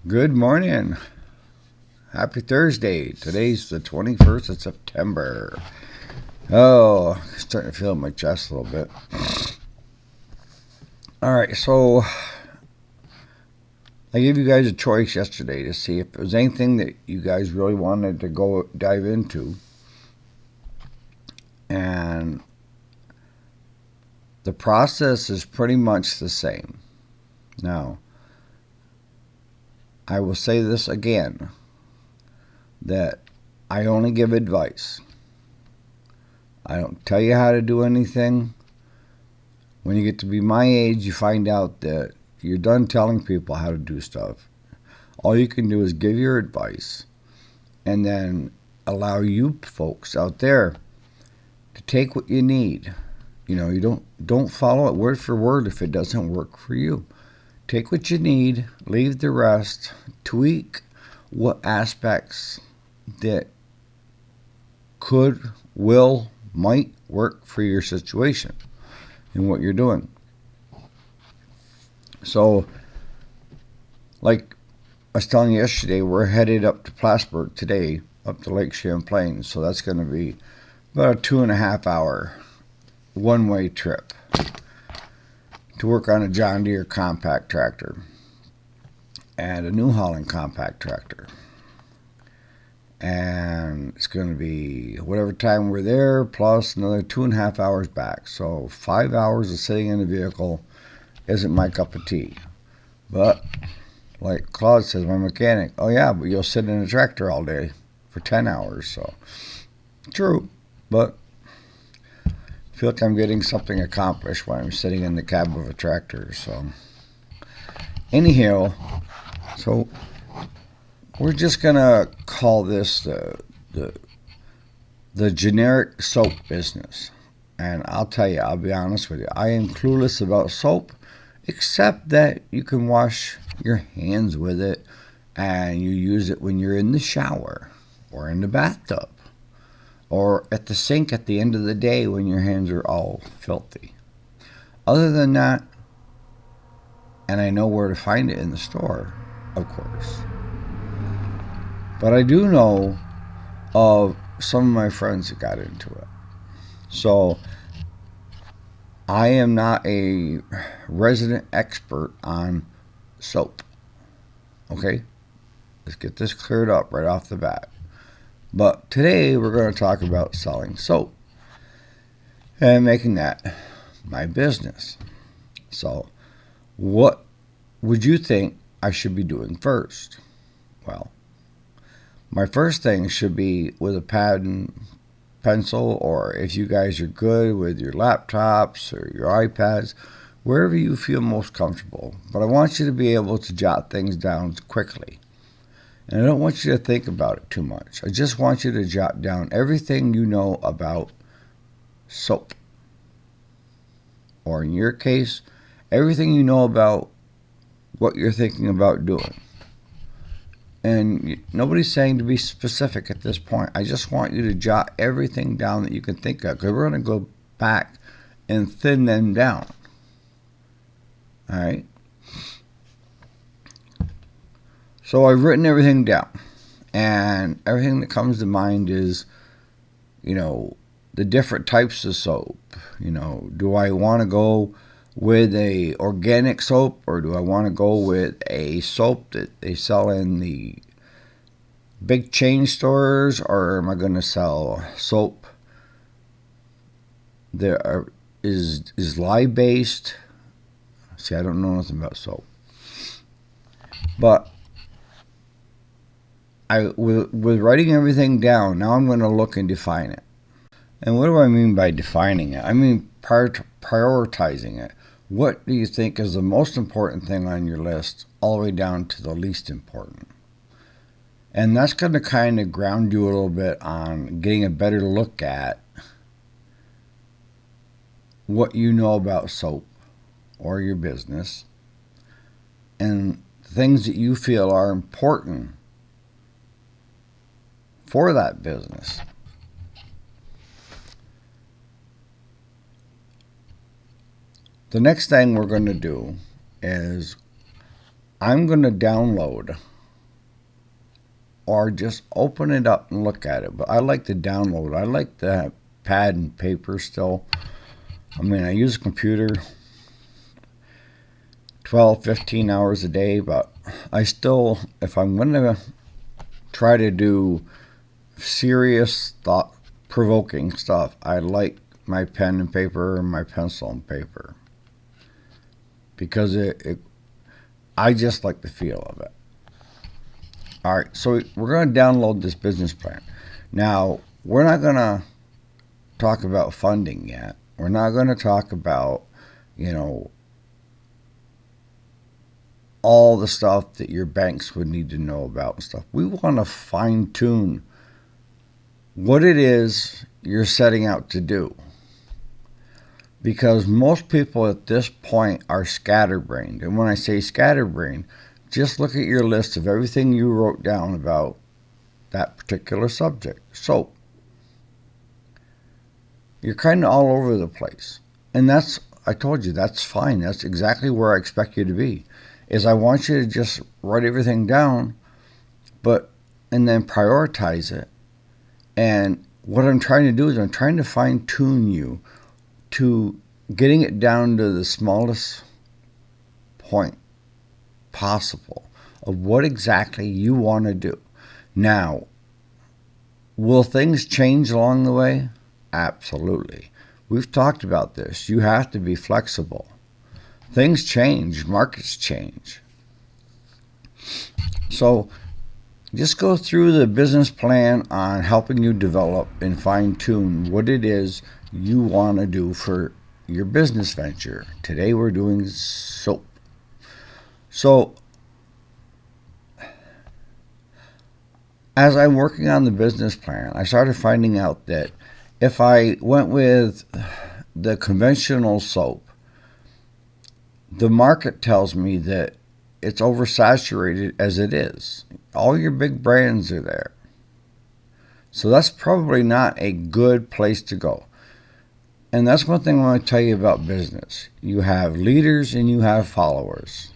Good morning. Happy Thursday. Today's the 21st of September. Oh, starting to feel in my chest a little bit. All right, so I gave you guys a choice yesterday to see if there was anything that you guys really wanted to go dive into. And the process is pretty much the same. Now, I will say this again that I only give advice. I don't tell you how to do anything. When you get to be my age, you find out that you're done telling people how to do stuff. All you can do is give your advice and then allow you folks out there to take what you need. You don't follow it word for word if it doesn't work for you. Take what you need, leave the rest, tweak what aspects that could, will, might work for your situation and what you're doing. So, like I was telling you yesterday, we're headed up to Plattsburgh today, up to Lake Champlain. So that's going to be about a 2.5 hour one-way trip to work on a John Deere compact tractor and a New Holland compact tractor. And it's going to be whatever time we're there plus another 2.5 hours back. So 5 hours of sitting in the vehicle isn't my cup of tea. But like Claude says, my mechanic, oh yeah, but you'll sit in a tractor all day for 10 hours. So true, but I feel like I'm getting something accomplished when I'm sitting in the cab of a tractor. So anyhow, so we're just gonna call this the generic soap business. And I'll tell you, I'll be honest with you, I am clueless about soap, except that you can wash your hands with it and you use it when you're in the shower or in the bathtub or at the sink at the end of the day when your hands are all filthy. Other than that, and I know where to find it in the store, of course. But I do know of some of my friends that got into it. So I am not a resident expert on soap. Okay? Let's get this cleared up right off the bat. But today we're going to talk about selling soap and making that my business. So, what would you think I should be doing first? Well, my first thing should be with a pad and pencil, or if you guys are good with your laptops or your iPads, wherever you feel most comfortable. But I want you to be able to jot things down quickly. And I don't want you to think about it too much. I just want you to jot down everything you know about soap. Or in your case, everything you know about what you're thinking about doing. And nobody's saying to be specific at this point. I just want you to jot everything down that you can think of, because we're going to go back and thin them down. All right? So I've written everything down. And everything that comes to mind is, the different types of soap. Do I want to go with a organic soap, or do I want to go with a soap that they sell in the big chain stores, or am I going to sell soap that is lye based? See, I don't know nothing about soap, but with writing everything down, now I'm going to look and define it. And what do I mean by defining it? I mean prioritizing it. What do you think is the most important thing on your list, all the way down to the least important? And that's going to kind of ground you a little bit on getting a better look at what you know about soap or your business and things that you feel are important for that business. The next thing we're going to do is I'm going to download or just open it up and look at it. But I like to download. I like to have pad and paper still. I mean, I use a computer 12, 15 hours a day, but I still, if I'm going to try to do serious, thought provoking stuff, I like my pen and paper and my pencil and paper because I just like the feel of it. All right, so we're going to download this business plan. Now, we're not going to talk about funding yet. We're not going to talk about, you know, all the stuff that your banks would need to know about and stuff. We want to fine tune what it is you're setting out to do. Because most people at this point are scatterbrained. And when I say scatterbrained, just look at your list of everything you wrote down about that particular subject. So, you're kind of all over the place. And that's, I told you, that's fine. That's exactly where I expect you to be. Is I want you to just write everything down, and then prioritize it. And what I'm trying to do is I'm trying to fine tune you to getting it down to the smallest point possible of what exactly you want to do. Now, will things change along the way? Absolutely. We've talked about this. You have to be flexible. Things change, markets change. So just go through the business plan on helping you develop and fine tune what it is you want to do for your business venture. Today we're doing soap. So as I'm working on the business plan, I started finding out that if I went with the conventional soap, the market tells me that it's oversaturated as it is. All your big brands are there. So that's probably not a good place to go. And that's one thing I want to tell you about business. You have leaders and you have followers.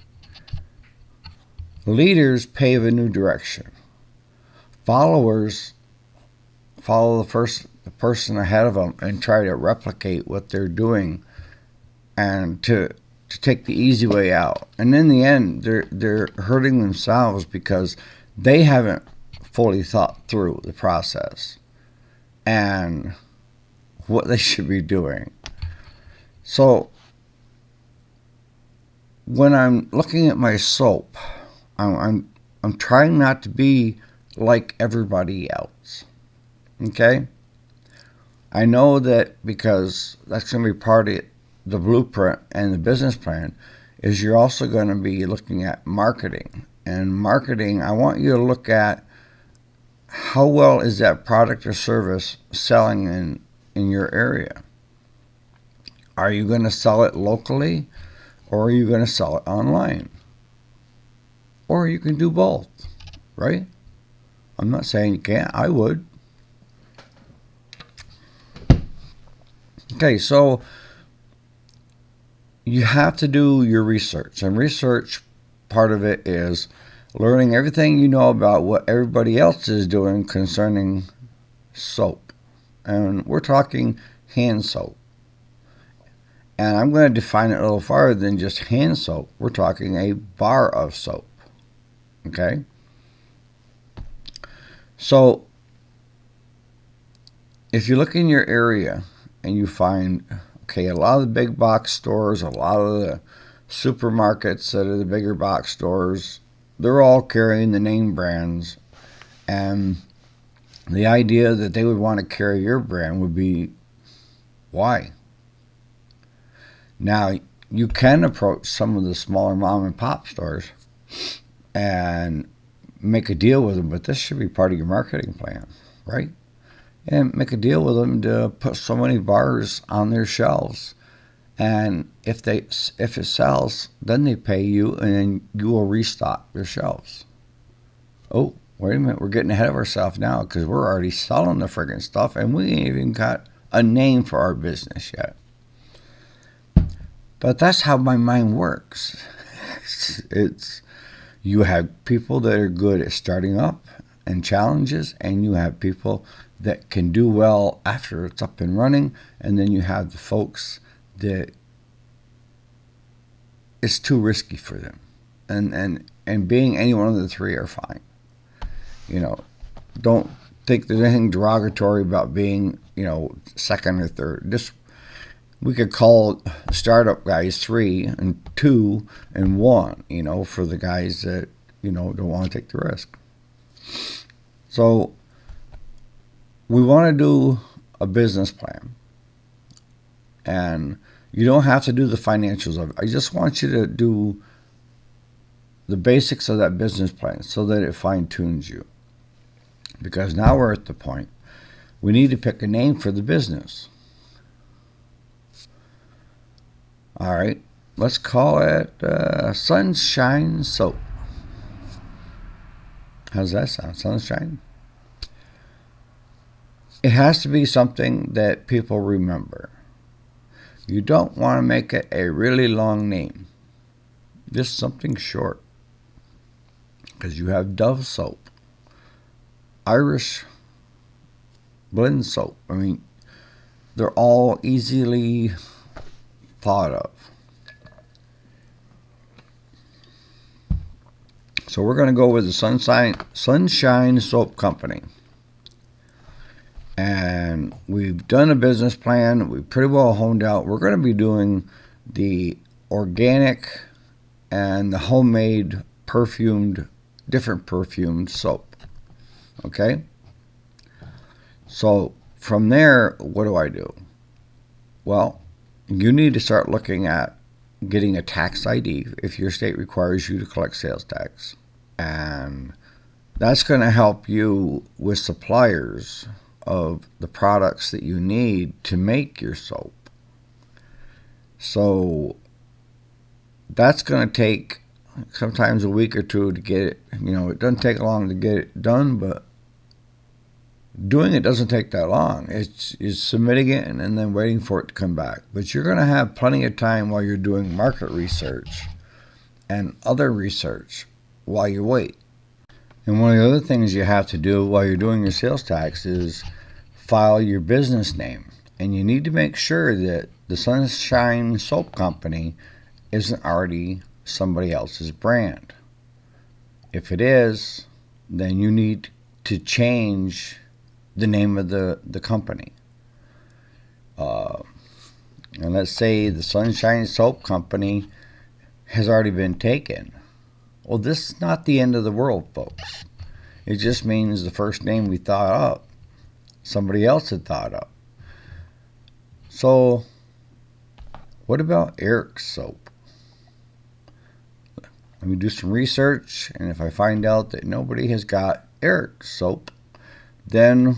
Leaders pave a new direction. Followers follow the person ahead of them and try to replicate what they're doing and to take the easy way out. And in the end, they're hurting themselves because they haven't fully thought through the process and what they should be doing. So when I'm looking at my soap, I'm trying not to be like everybody else. Okay? I know that because that's going to be part of the blueprint and the business plan is you're also going to be looking at marketing. And marketing, I want you to look at how well is that product or service selling in your area. Are you going to sell it locally or are you going to sell it online? Or you can do both, right? I'm not saying you can't. I would. Okay, so you have to do your research. And research, part of it is learning everything you know about what everybody else is doing concerning soap. And we're talking hand soap. And I'm going to define it a little farther than just hand soap. We're talking a bar of soap. Okay? So, if you look in your area and you find, okay, a lot of the big box stores, a lot of the supermarkets that are the bigger box stores, they're all carrying the name brands. And the idea that they would want to carry your brand would be, why? Now, you can approach some of the smaller mom and pop stores and make a deal with them, but this should be part of your marketing plan, right? And make a deal with them to put so many bars on their shelves. And if it sells, then they pay you and then you will restock their shelves. Oh, wait a minute, we're getting ahead of ourselves now because we're already selling the friggin' stuff and we ain't even got a name for our business yet. But that's how my mind works. It's you have people that are good at starting up and challenges, and you have people that can do well after it's up and running, and then you have the folks that it's too risky for them. And being any one of the three are fine. You know, don't think there's anything derogatory about being, second or third. Just we could call startup guys 3 and 2 and 1, for the guys that, don't want to take the risk. So we want to do a business plan. And you don't have to do the financials of it. I just want you to do the basics of that business plan so that it fine-tunes you. Because now we're at the point we need to pick a name for the business. All right, let's call it Sunshine Soap. How's that sound? Sunshine? It has to be something that people remember. You don't want to make it a really long name. Just something short. Because you have Dove soap, Irish blend soap. I mean, they're all easily thought of. So we're going to go with the Sunshine Soap Company. And we've done a business plan. We've pretty well honed out. We're going to be doing the organic and the homemade different perfumed soap. Okay? So from there, what do I do? Well, you need to start looking at getting a tax ID if your state requires you to collect sales tax. And that's going to help you with suppliers of the products that you need to make your soap. So that's going to take sometimes a week or two to get it. It doesn't take long to get it done, but doing it doesn't take that long. It's submitting it and then waiting for it to come back. But you're going to have plenty of time while you're doing market research and other research while you wait. And one of the other things you have to do while you're doing your sales tax is file your business name. And you need to make sure that the Sunshine Soap Company isn't already somebody else's brand. If it is, then you need to change the name of the company. And let's say the Sunshine Soap Company has already been taken. Well, this is not the end of the world, folks. It just means the first name we thought up, somebody else had thought up. So, what about Eric's soap? Let me do some research, and if I find out that nobody has got Eric's soap, then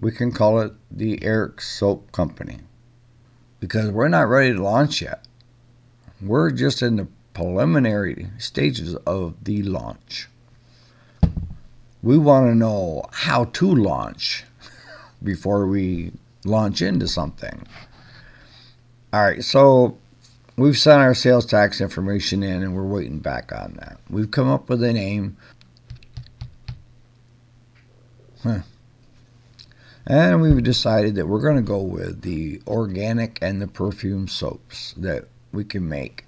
we can call it the Eric Soap Company. Because we're not ready to launch yet. We're just in the preliminary stages of the launch. We want to know how to launch before we launch into something. All right, so we've sent our sales tax information in and we're waiting back on that. We've come up with a name. And we've decided that we're going to go with the organic and the perfume soaps that we can make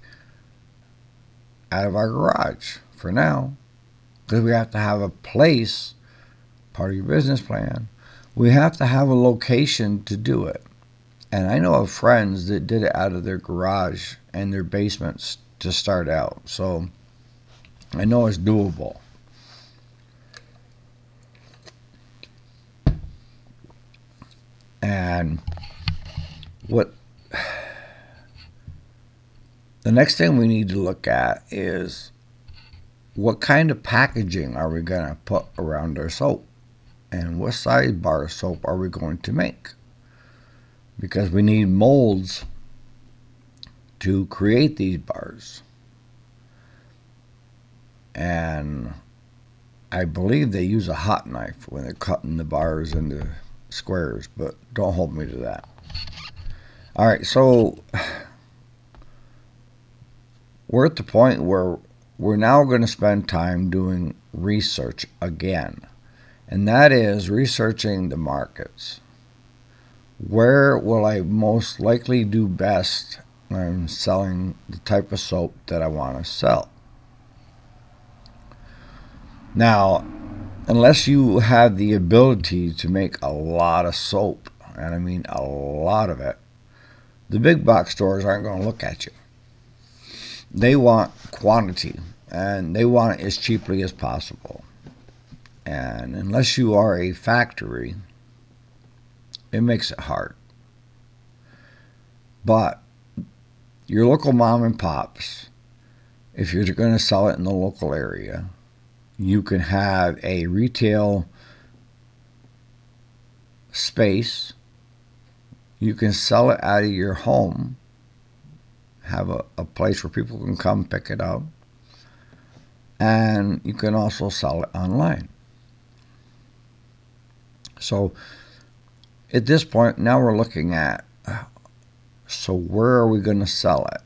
out of our garage for now. Because we have to have a place, part of your business plan. We have to have a location to do it. And I know of friends that did it out of their garage and their basements to start out. So I know it's doable. And what the next thing we need to look at is what kind of packaging are we going to put around our soap? And what size bar of soap are we going to make? Because we need molds to create these bars. And I believe they use a hot knife when they're cutting the bars into squares, but don't hold me to that. All right, so we're at the point where we're now going to spend time doing research again. and that is researching the markets. Where will I most likely do best when I'm selling the type of soap that I want to sell? Now, unless you have the ability to make a lot of soap, and I mean a lot of it, the big box stores aren't going to look at you. They want quantity, and they want it as cheaply as possible. And unless you are a factory, it makes it hard. But your local mom and pops, if you're going to sell it in the local area, you can have a retail space. You can sell it out of your home, have a place where people can come pick it up, and you can also sell it online. So at this point, now we're looking at, so where are we going to sell it?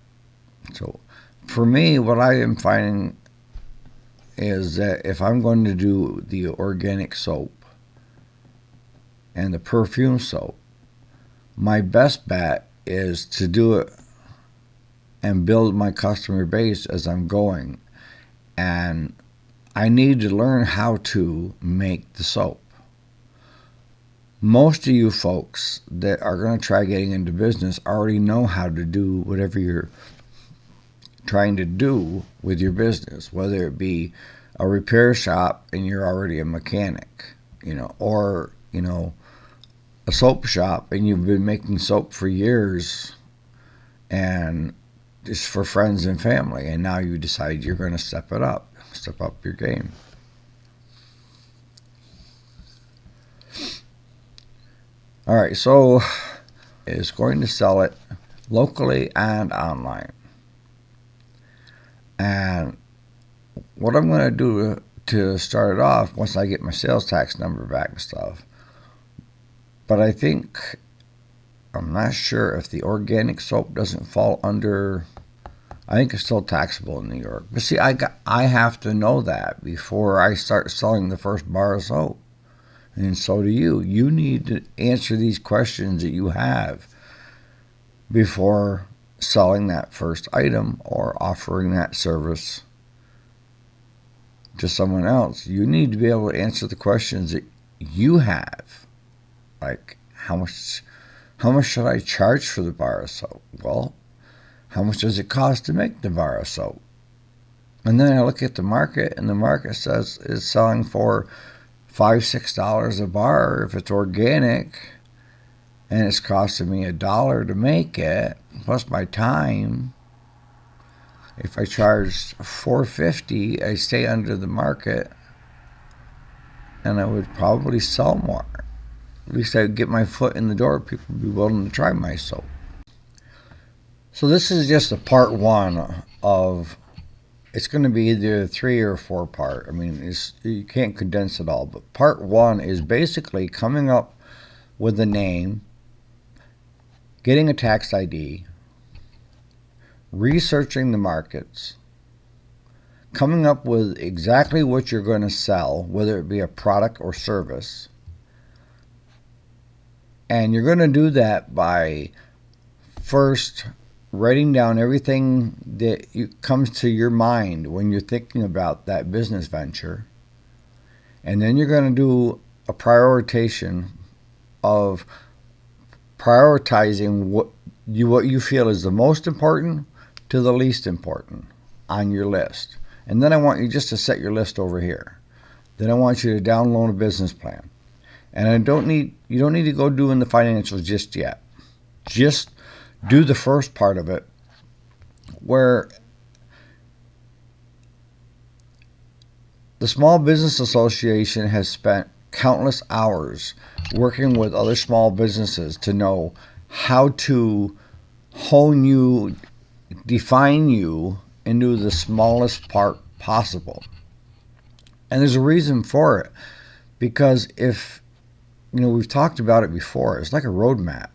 So for me, what I am finding is that if I'm going to do the organic soap and the perfume soap, my best bet is to do it and build my customer base as I'm going. And I need to learn how to make the soap. Most of you folks that are going to try getting into business already know how to do whatever you're trying to do with your business, whether it be a repair shop and you're already a mechanic, or, a soap shop and you've been making soap for years and just for friends and family, and now you decide you're going to step up your game. All right, so is going to sell it locally and online. And what I'm going to do to start it off, once I get my sales tax number back and stuff, but I'm not sure if the organic soap doesn't fall under, I think it's still taxable in New York. But see, I have to know that before I start selling the first bar of soap. And so do you. You need to answer these questions that you have before selling that first item or offering that service to someone else. You need to be able to answer the questions that you have. Like, how much should I charge for the bar of soap? Well, how much does it cost to make the bar of soap? And then I look at the market, and the market says it's selling for $5-6 a bar if it's organic, and it's costing me $1 to make it, plus my time. If I charged $4.50, I stay under the market, and I would probably sell more. At least I would get my foot in the door. People would be willing to try my soap. So this is just a part one of, it's going to be either 3 or 4 part. I mean, you can't condense it all. But part one is basically coming up with a name, getting a tax ID, researching the markets, coming up with exactly what you're going to sell, whether it be a product or service. And you're going to do that by first writing down everything that comes to your mind when you're thinking about that business venture. And then you're going to do a prioritization of prioritizing what you feel is the most important to the least important on your list. And then I want you just to set your list over here. Then I want you to download a business plan. And you don't need to go doing the financials just yet. Just do the first part of it, where the Small Business Association has spent countless hours working with other small businesses to know how to hone you, define you into the smallest part possible. And there's a reason for it, because if, we've talked about it before, it's like a roadmap.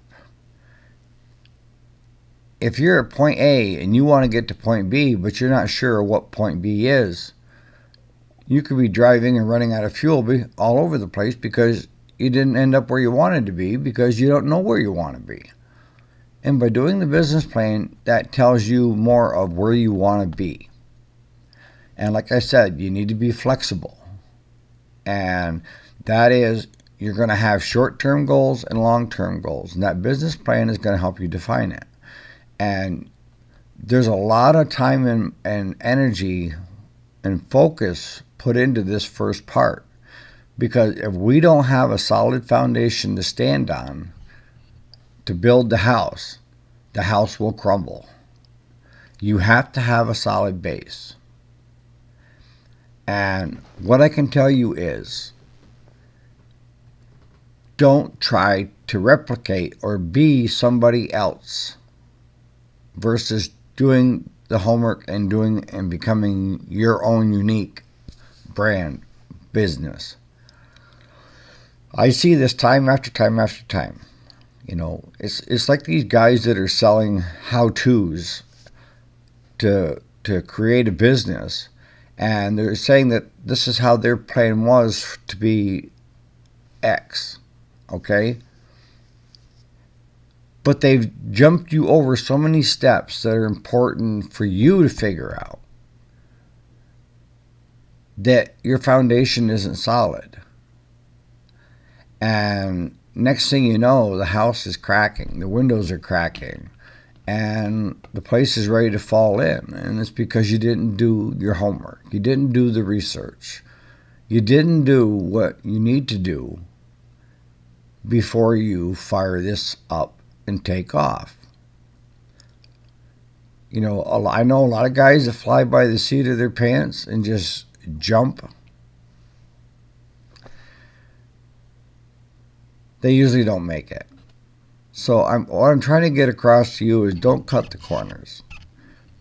If you're at point A and you want to get to point B, but you're not sure what point B is, You could be driving and running out of fuel all over the place because you didn't end up where you wanted to be because you don't know where you want to be. And by doing the business plan, that tells you more of where you want to be. And like I said, you need to be flexible. And that is, you're going to have short-term goals and long-term goals. And that business plan is going to help you define it. And there's a lot of time and energy and focus put into this first part. Because if we don't have a solid foundation to stand on to build the house will crumble. You have to have a solid base. And what I can tell you is, don't try to replicate or be somebody else versus doing the homework and becoming your own unique brand business. I see this time after time after time. It's like these guys that are selling how-tos to create a business, and they're saying that this is how their plan was to be X, okay? But they've jumped you over so many steps that are important for you to figure out that your foundation isn't solid. And next thing you know, the house is cracking, the windows are cracking, and the place is ready to fall in. And it's because you didn't do your homework. You didn't do the research. You didn't do what you need to do before you fire this up and take off. I know a lot of guys that fly by the seat of their pants and just jump. They usually don't make it. So what I'm trying to get across to you is, don't cut the corners,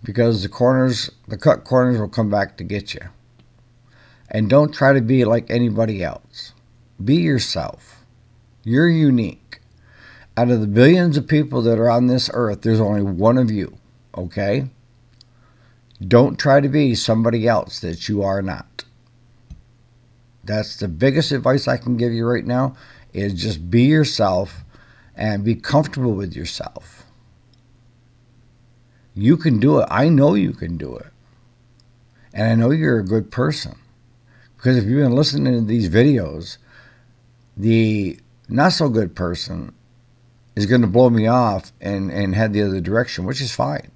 because the cut corners will come back to get you. And don't try to be like anybody else. Be yourself. You're unique. Out of the billions of people that are on this earth, there's only one of you, okay? Don't try to be somebody else that you are not. That's the biggest advice I can give you right now, is just be yourself and be comfortable with yourself. You can do it. I know you can do it. And I know you're a good person. Because if you've been listening to these videos, the not so good person is going to blow me off and head the other direction, which is fine.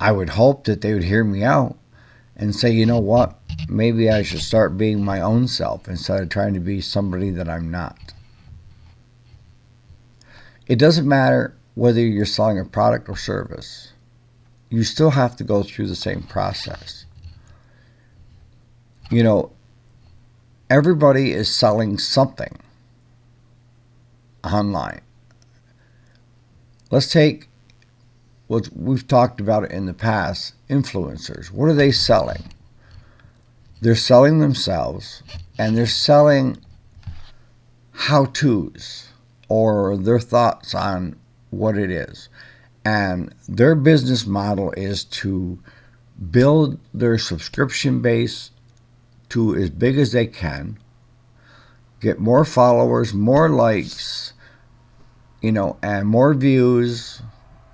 I would hope that they would hear me out and say, you know what, maybe I should start being my own self instead of trying to be somebody that I'm not. It doesn't matter whether you're selling a product or service. You still have to go through the same process. Everybody is selling something online. Let's take what we've talked about it in the past, influencers. What are they selling? They're selling themselves, and they're selling how-tos or their thoughts on what it is. And their business model is to build their subscription base to as big as they can, get more followers, more likes, and more views,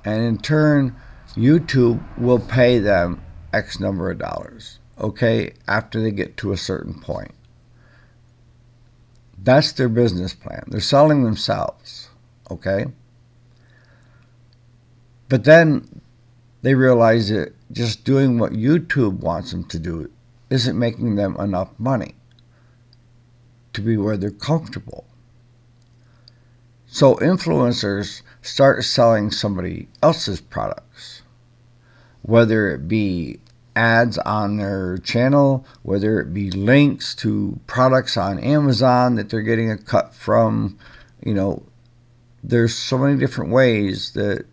and in turn, YouTube will pay them X number of dollars, okay, after they get to a certain point. That's their business plan. They're selling themselves, okay? But then they realize that just doing what YouTube wants them to do isn't making them enough money to be where they're comfortable. So influencers start selling somebody else's products, whether it be ads on their channel, whether it be links to products on Amazon that they're getting a cut from. There's so many different ways that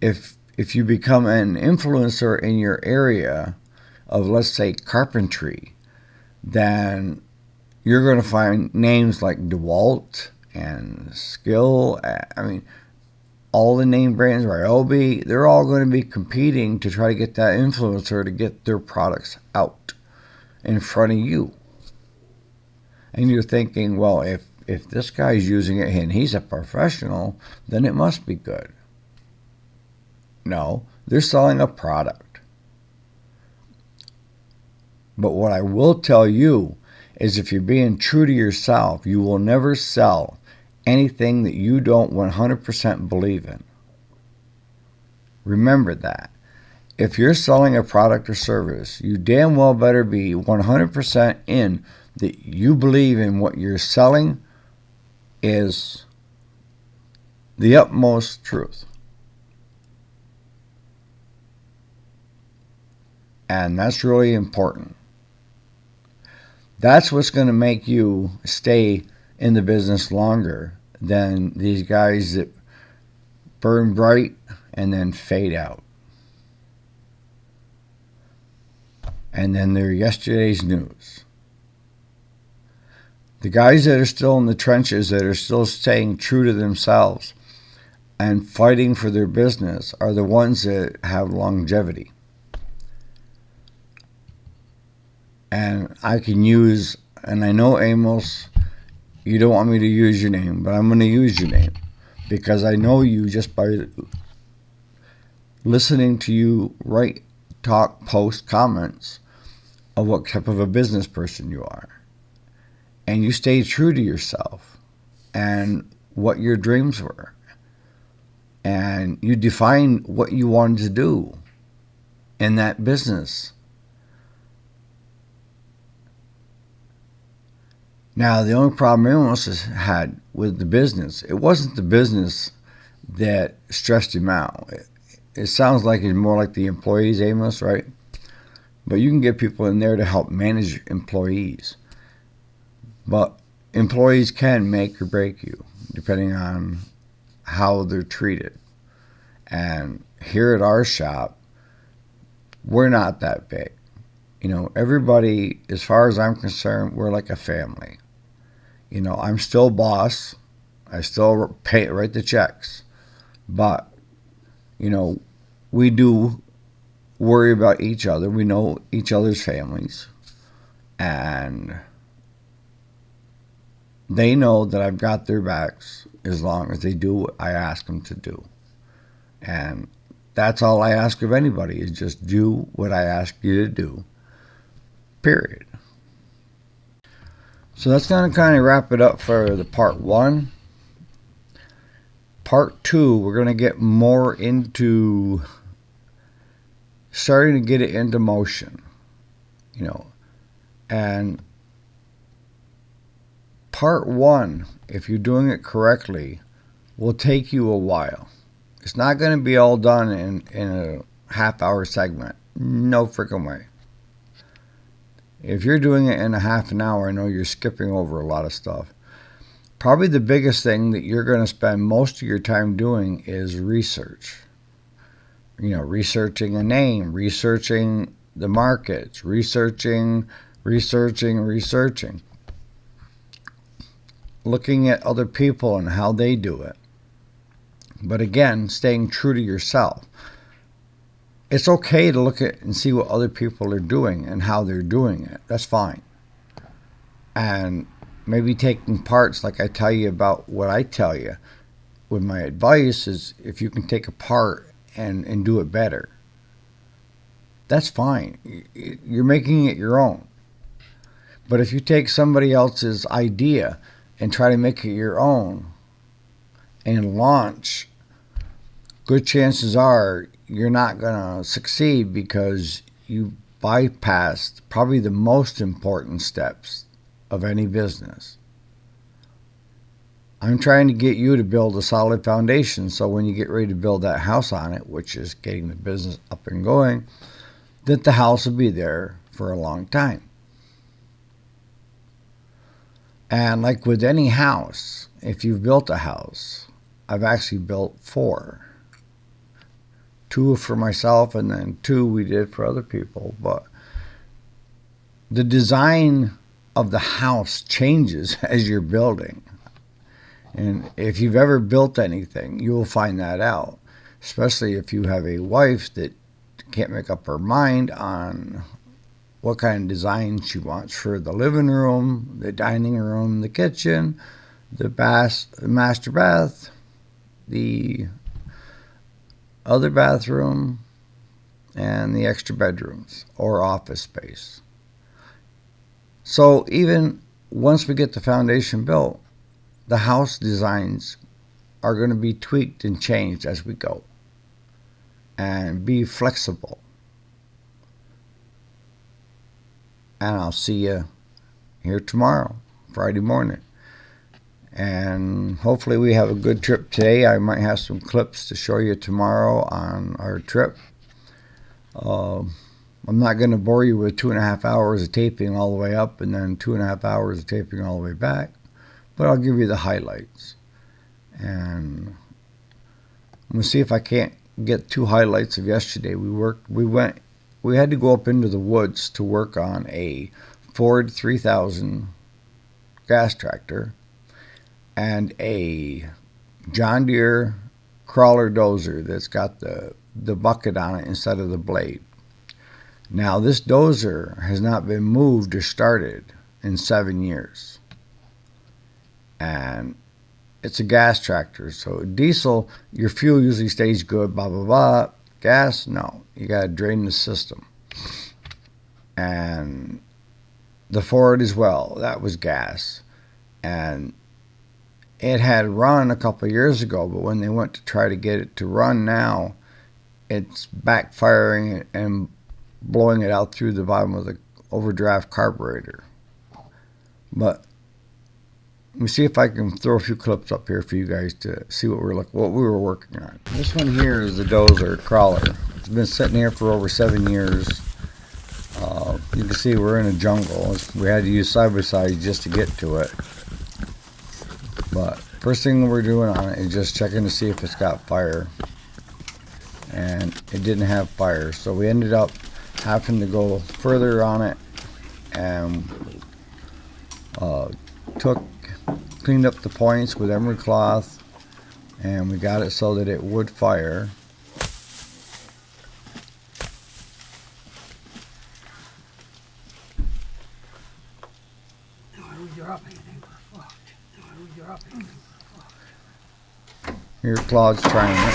if you become an influencer in your area of, let's say, carpentry, then you're going to find names like DeWalt and Skill. I mean, all the name brands, Ryobi, they're all going to be competing to try to get that influencer to get their products out in front of you. And you're thinking, well, if this guy's using it and he's a professional, then it must be good. No, they're selling a product. But what I will tell you is if you're being true to yourself, you will never sell anything that you don't 100% believe in. Remember that. If you're selling a product or service, you damn well better be 100% in that you believe in what you're selling is the utmost truth. And that's really important. That's what's going to make you stay in the business longer than these guys that burn bright and then fade out. And then they're yesterday's news. The guys that are still in the trenches, that are still staying true to themselves and fighting for their business, are the ones that have longevity. And I can use, and I know, Amos, you don't want me to use your name, but I'm going to use your name because I know you just by listening to you write, talk, post comments of what type of a business person you are. And you stay true to yourself and what your dreams were. And you define what you wanted to do in that business. Now, the only problem Amos had with the business, it wasn't the business that stressed him out. It sounds like it's more like the employees, Amos, right? But you can get people in there to help manage employees. But employees can make or break you, depending on how they're treated. And here at our shop, we're not that big. You know, everybody, as far as I'm concerned, we're like a family. You know, I'm still boss. I still write the checks. But, you know, we do worry about each other. We know each other's families. And they know that I've got their backs as long as they do what I ask them to do. And that's all I ask of anybody, is just do what I ask you to do. Period. So that's going to kind of wrap it up for the part one. Part two, we're going to get more into starting to get it into motion, you know. And part one, if you're doing it correctly, will take you a while. It's not going to be all done in a half-hour segment. No freaking way. If you're doing it in a half an hour, I know you're skipping over a lot of stuff. Probably the biggest thing that you're going to spend most of your time doing is research. You know, researching a name, researching the markets, researching. Looking at other people and how they do it. But again, staying true to yourself. It's okay to look at and see what other people are doing and how they're doing it. That's fine. And maybe taking parts, like I tell you about what I tell you with my advice, is if you can take a part and do it better. That's fine. You're making it your own. But if you take somebody else's idea and try to make it your own and launch, good chances are you're not going to succeed because you bypassed probably the most important steps of any business. I'm trying to get you to build a solid foundation so when you get ready to build that house on it, which is getting the business up and going, that the house will be there for a long time. And like with any house, if you've built a house, I've actually built 4. 2 for myself and then 2 we did for other people. But the design of the house changes as you're building. And if you've ever built anything, you will find that out. Especially if you have a wife that can't make up her mind on what kind of design she wants for the living room, the dining room, the kitchen, the master bath, the other bathroom, and the extra bedrooms or office space. So even once we get the foundation built, the house designs are going to be tweaked and changed as we go, and be flexible. And I'll see you here tomorrow, Friday morning. And hopefully we have a good trip today. I might have some clips to show you tomorrow on our trip. I'm not going to bore you with 2.5 hours of taping all the way up and then 2.5 hours of taping all the way back, but I'll give you the highlights. And I'm going to see if I can't get 2 highlights of yesterday. We had to go up into the woods to work on a Ford 3000 gas tractor and a John Deere crawler dozer that's got the bucket on it instead of the blade. Now, this dozer has not been moved or started in 7 years. And it's a gas tractor. So diesel, your fuel usually stays good, blah, blah, blah. Gas, no. You got to drain the system. And the Ford as well, that was gas. And it had run a couple of years ago, but when they went to try to get it to run now, it's backfiring and blowing it out through the bottom of the overdraft carburetor. But let me see if I can throw a few clips up here for you guys to see what we were working on. This one here is the dozer crawler. It's been sitting here for over 7 years. You can see we're in a jungle. We had to use side-by-side just to get to it. But first thing we're doing on it is just checking to see if it's got fire. And it didn't have fire. So we ended up having to go further on it and cleaned up the points with emery cloth, and we got it so that it would fire. Here Claude's trying it.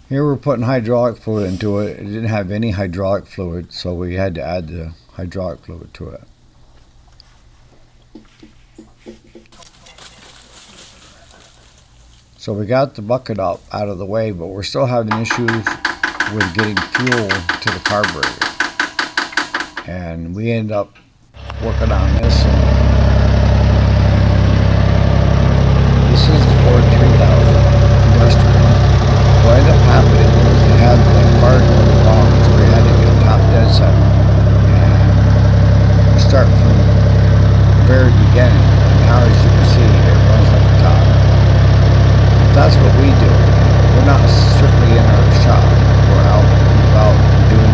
Here we're putting hydraulic fluid into it. It didn't have any hydraulic fluid, so we had to add the hydraulic fluid to it. So we got the bucket up out of the way, but we're still having issues with getting fuel to the carburetor. And we ended up working on this. This is the Ford 3000 industrial. What ended up happening was they had the part going wrong, so we had to get top dead center. And we start from the very beginning. And now, as you can see, it runs like a top. That's what we do. We're not strictly in our shop. We're out and about doing